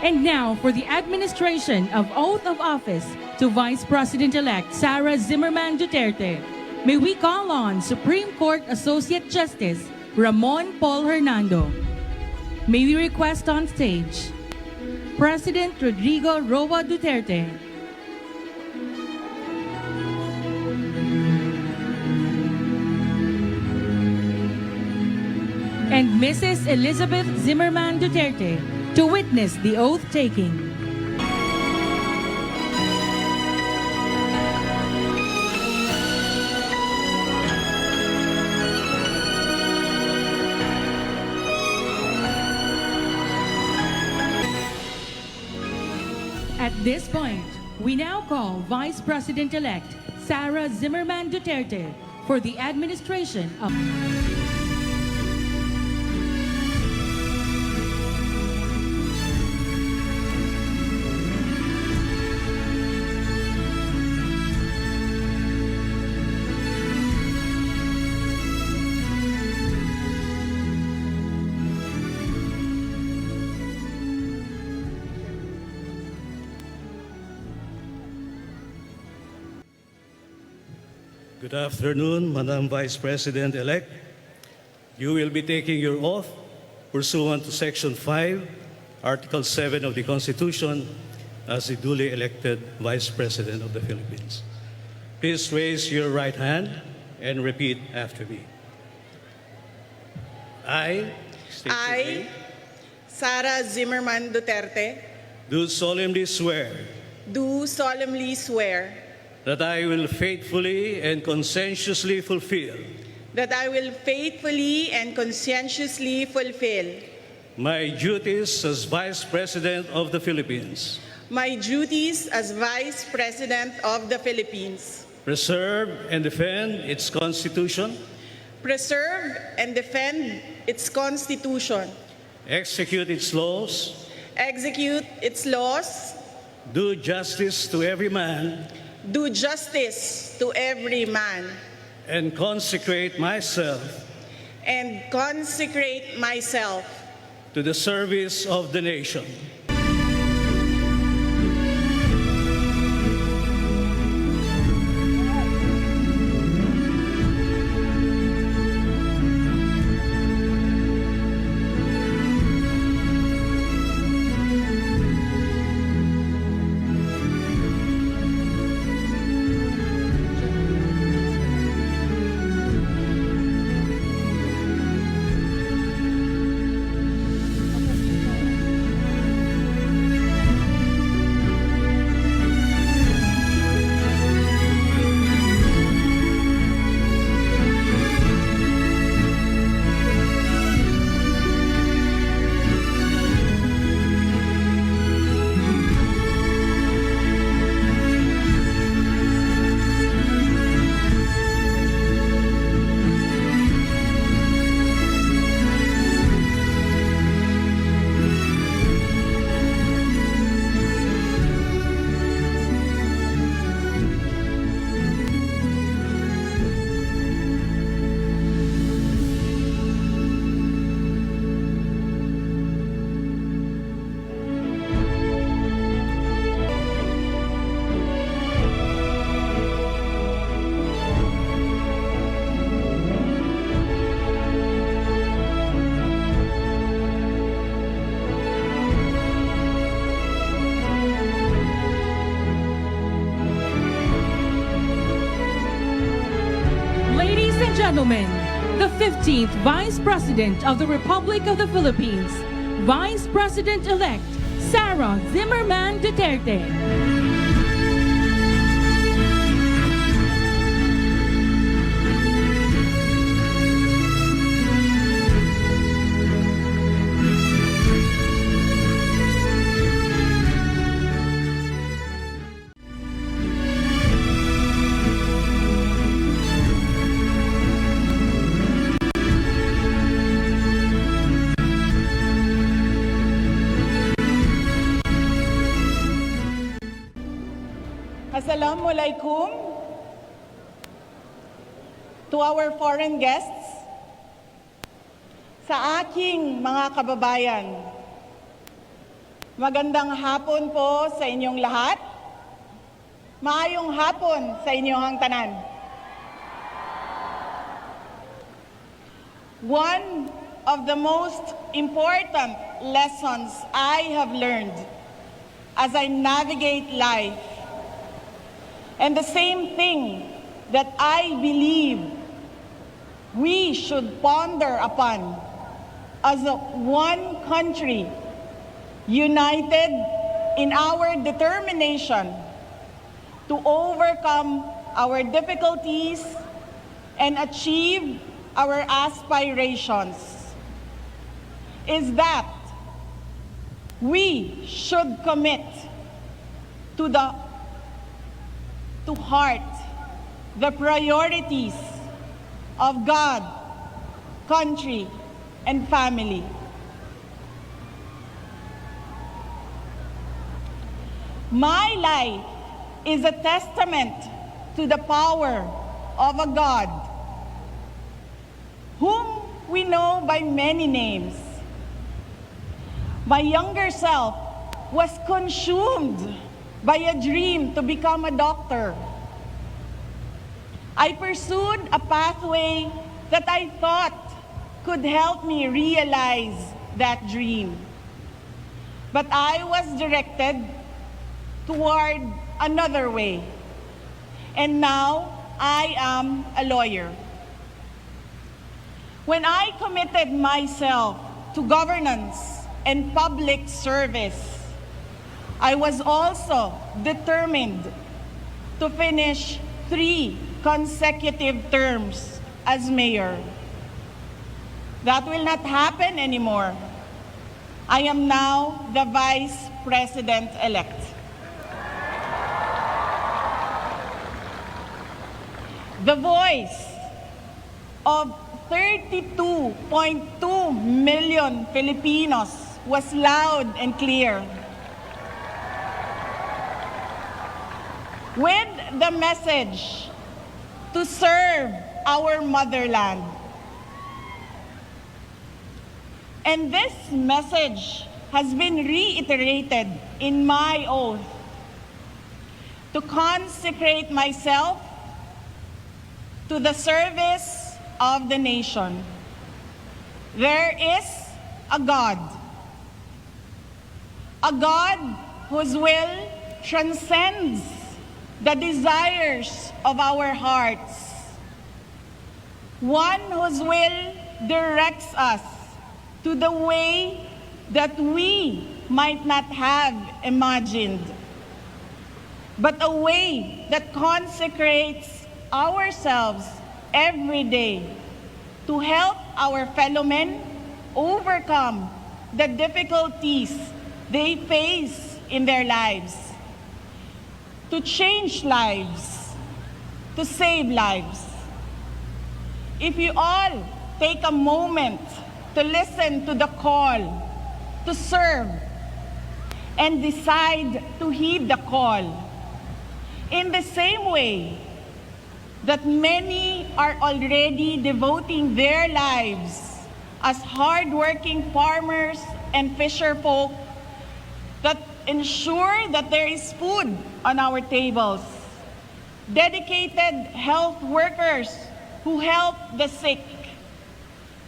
And now for the administration of oath of office to Vice President-elect Sara Zimmerman Duterte. May we call on Supreme Court Associate Justice Ramon Paul Hernando. May we request on stage President Rodrigo Roa Duterte, and Mrs. Elizabeth Zimmerman Duterte to witness the oath-taking. At this point, we now call Vice President-elect Sara Zimmerman Duterte for the administration of... Good afternoon, Madam Vice President-elect. You will be taking your oath pursuant to Section 5, Article 7 of the Constitution as the duly elected Vice President of the Philippines. Please raise your right hand and repeat after me. I, state your name, Sara Zimmerman Duterte, do solemnly swear do solemnly swear that I will faithfully and conscientiously fulfill that I will faithfully and conscientiously fulfill my duties as Vice President of the Philippines, my duties as Vice President of the Philippines, preserve and defend its Constitution, preserve and defend its Constitution, execute its laws, execute its laws, do justice to every man, do justice to every man, and consecrate myself to the service of the nation. Gentlemen, the 15th Vice President of the Republic of the Philippines, Vice President-elect Sara Zimmerman Duterte. Assalamualaikum to our foreign guests, sa aking mga kababayan. Magandang hapon po sa inyong lahat. Maayong hapon sa inyong tanan. One of the most important lessons I have learned as I navigate life, and the same thing that I believe we should ponder upon as one country, united in our determination to overcome our difficulties and achieve our aspirations, is that we should commit to heart the priorities of God, country, and family. My life is a testament to the power of a God whom we know by many names. My younger self was consumed by a dream to become a doctor. I pursued a pathway that I thought could help me realize that dream. But I was directed toward another way. And now I am a lawyer. When I committed myself to governance and public service, I was also determined to finish 3 consecutive terms as mayor. That will not happen anymore. I am now the Vice President-elect. The voice of 32.2 million Filipinos was loud and clear. With the message to serve our motherland. And this message has been reiterated in my oath to consecrate myself to the service of the nation. There is a God whose will transcends the desires of our hearts, one whose will directs us to the way that we might not have imagined, but a way that consecrates ourselves every day to help our fellow men overcome the difficulties they face in their lives, to change lives, to save lives. If you all take a moment to listen to the call to serve and decide to heed the call, in the same way that many are already devoting their lives as hardworking farmers and fisherfolk that ensure that there is food on our tables, dedicated health workers who help the sick,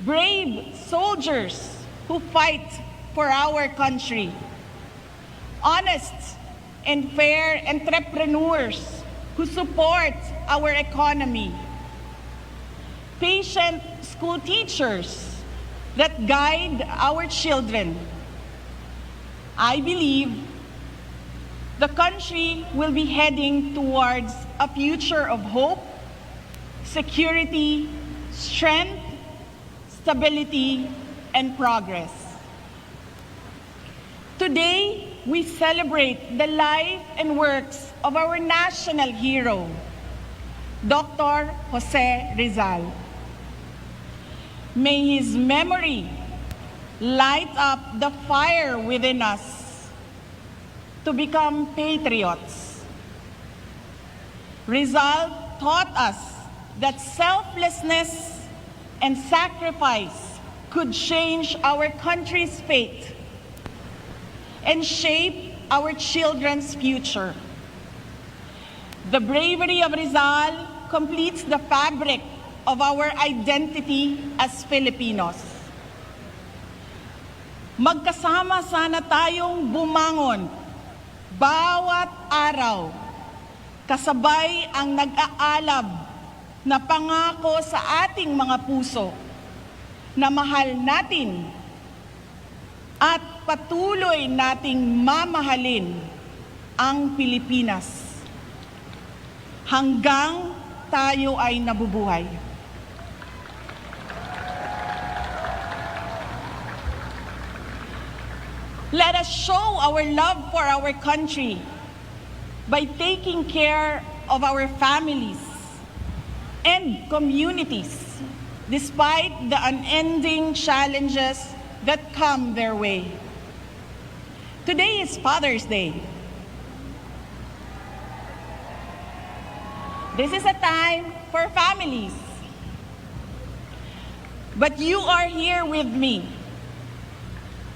brave soldiers who fight for our country, honest and fair entrepreneurs who support our economy, patient school teachers that guide our children. I believe the country will be heading towards a future of hope, security, strength, stability, and progress. Today, we celebrate the life and works of our national hero, Dr. Jose Rizal. May his memory light up the fire within us to become patriots. Rizal taught us that selflessness and sacrifice could change our country's fate. and shape our children's future. The bravery of Rizal completes the fabric of our identity as Filipinos. Magkasama sana tayong bumangon bawat araw, kasabay ang nag-aalab na pangako sa ating mga puso na mahal natin at patuloy nating mamahalin ang Pilipinas hanggang tayo ay nabubuhay. Let us show our love for our country by taking care of our families and communities despite the unending challenges that come their way. Today is Father's Day. This is a time for families. But you are here with me.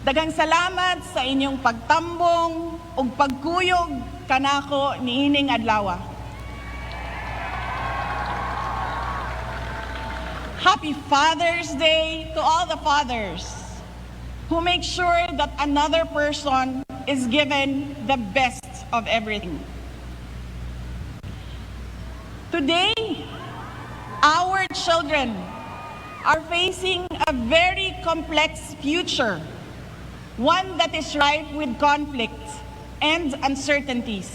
Daghang salamat sa inyong pagtambong ug pagkuyog kanako niining adlaw. Happy Father's Day to all the fathers who make sure that another person is given the best of everything. Today, our children are facing a very complex future, one that is rife with conflict and uncertainties.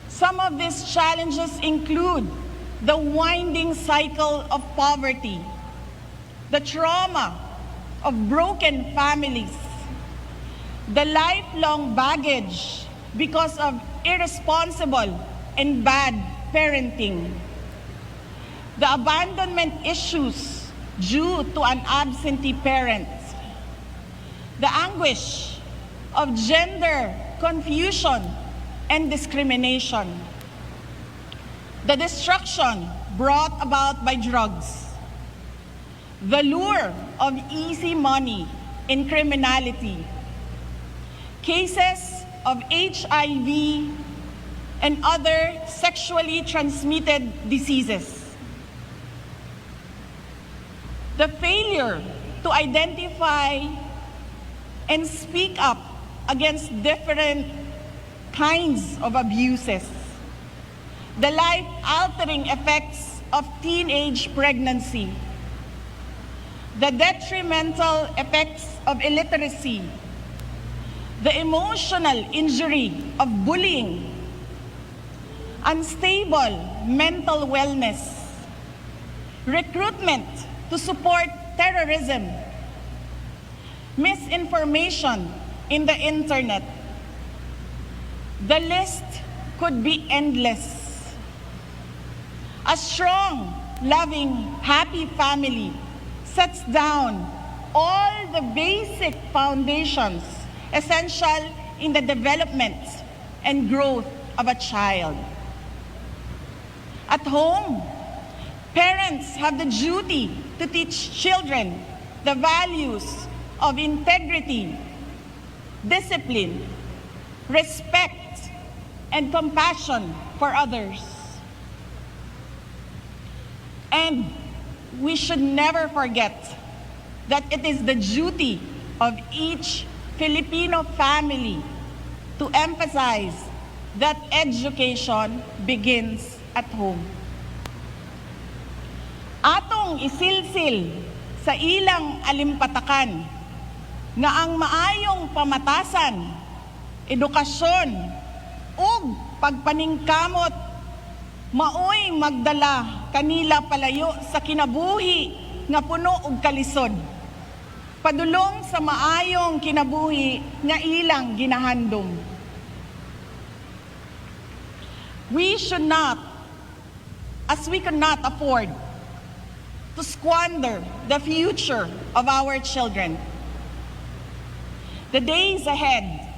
Some of these challenges include the winding cycle of poverty, the trauma of broken families, the lifelong baggage because of irresponsible and bad parenting, the abandonment issues due to an absentee parent, the anguish of gender confusion and discrimination, the destruction brought about by drugs, the lure of easy money in criminality, cases of HIV and other sexually transmitted diseases, the failure to identify and speak up against different kinds of abuses, the life-altering effects of teenage pregnancy, the detrimental effects of illiteracy, the emotional injury of bullying, unstable mental wellness, recruitment to support terrorism, misinformation in the internet. The list could be endless. A strong, loving, happy family sets down all the basic foundations essential in the development and growth of a child. At home, parents have the duty to teach children the values of integrity, discipline, respect, and compassion for others. And we should never forget that it is the duty of each Filipino family to emphasize that education begins at home. Atong isilsil sa ilang alimpatakan nga ang maayong pamatasan, edukasyon, ug pagpaningkamot maoy magdala kanila palayo sa kinabuhi nga puno og kalisod, padulong sa maayong kinabuhi nga ilang ginahandom. We should not, as we cannot afford to squander the future of our children. The days ahead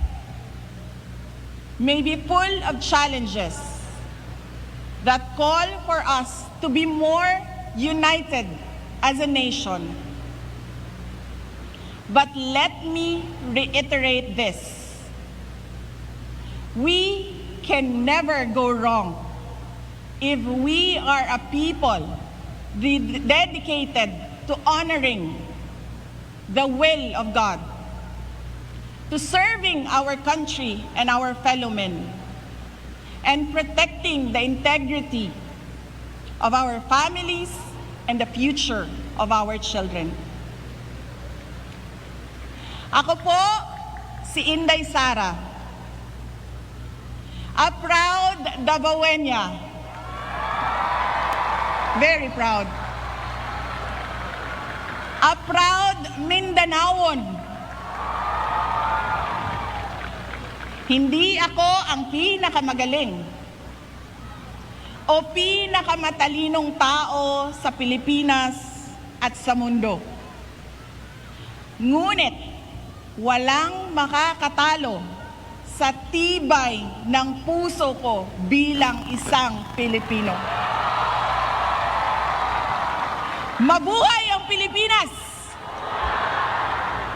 may be full of challenges that call for us to be more united as a nation. But let me reiterate this. We can never go wrong if we are a people dedicated to honoring the will of God, to serving our country and our fellow men, and protecting the integrity of our families and the future of our children. Ako po si Inday Sara, a proud Davaoeña, very proud, a proud Mindanaon. Hindi ako ang pinakamagaling o pinakamatalinong tao sa Pilipinas at sa mundo. Ngunit walang makakatalo sa tibay ng puso ko bilang isang Pilipino. Mabuhay ang Pilipinas!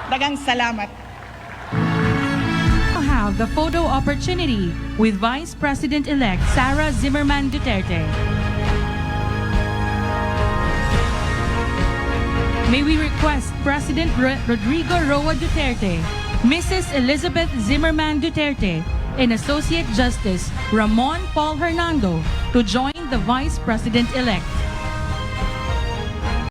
Dagang salamat. Have the photo opportunity with Vice President-elect Sara Zimmerman Duterte. May we request President Rodrigo Roa Duterte, Mrs. Elizabeth Zimmerman Duterte, and Associate Justice Ramon Paul Hernando to join the Vice President-elect.